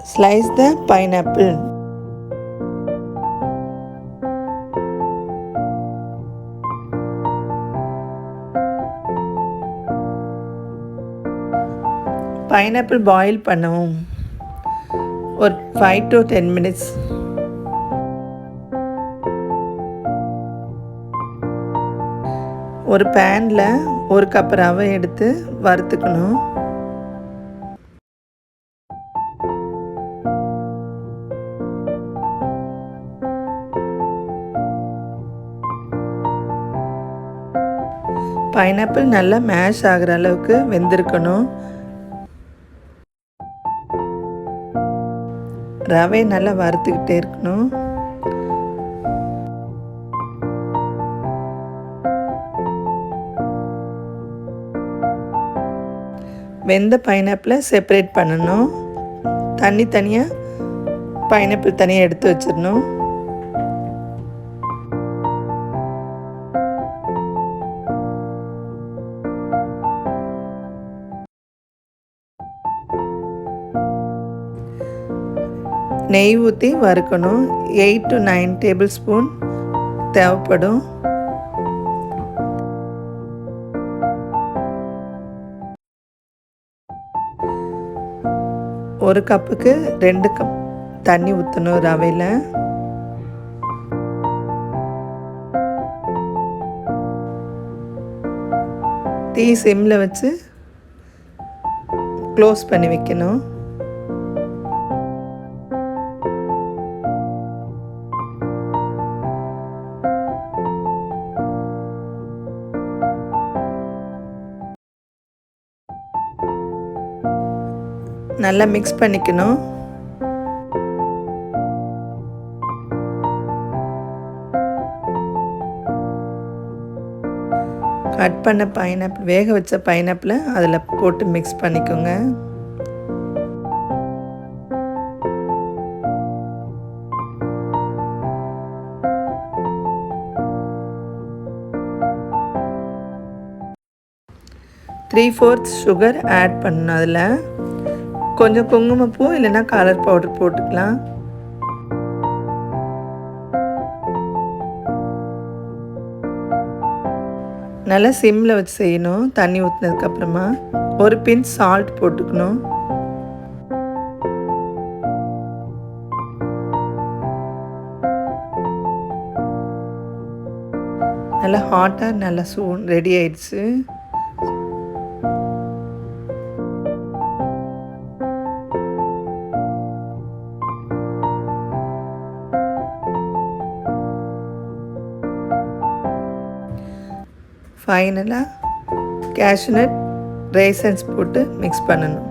Slice the pineapple. Pineapple boil பண்ணவும் ஒரு 5 to 10 minutes. ஒரு பேனில் ஒரு கப் ரவை எடுத்து வறுத்துக்கணும். பைனாப்பிள் நல்லா மேஷ் ஆகிற அளவுக்கு வெந்திருக்கணும். ரவை நல்லா வறுத்துக்கிட்டே இருக்கணும். வெந்த பைனாப்பிளை செப்பரேட் பண்ணணும். தனியாக பைனாப்பிள் தனியாக எடுத்து வச்சிடணும். நெய் ஊற்றி வறுக்கணும். 8 to 9 டேபிள் ஸ்பூன் தேவைப்படும். ஒரு கப்புக்கு 2 கப் தண்ணி ஊற்றணும் ரவையில். தீ சிம்மில் வச்சு க்ளோஸ் பண்ணி வைக்கணும். நல்லா மிக்ஸ் பண்ணிக்கணும். கட் பண்ண பைனாப்பிள், வேக வச்ச பைனாப்பிளை அதில் போட்டு மிக்ஸ் பண்ணிக்கோங்க. த்ரீ ஃபோர்த் சுகர் ஆட் பண்ணணும். அதில் கொஞ்சம் குங்குமப்பூ இல்லைன்னா கலர் பவுடர் போட்டுக்கலாம். நல்லா சிம்மில் வச்சு செய்யணும். தண்ணி ஊற்றினதுக்கப்புறமா ஒரு பின் சால்ட் போட்டுக்கணும். நல்லா ஹாட்டாக நல்லா ரெடி ஆயிடுச்சு. ஃபைனலாக கேஷ்யூநட் ரேசன்ஸ் போட்டு மிக்ஸ் பண்ணணும்.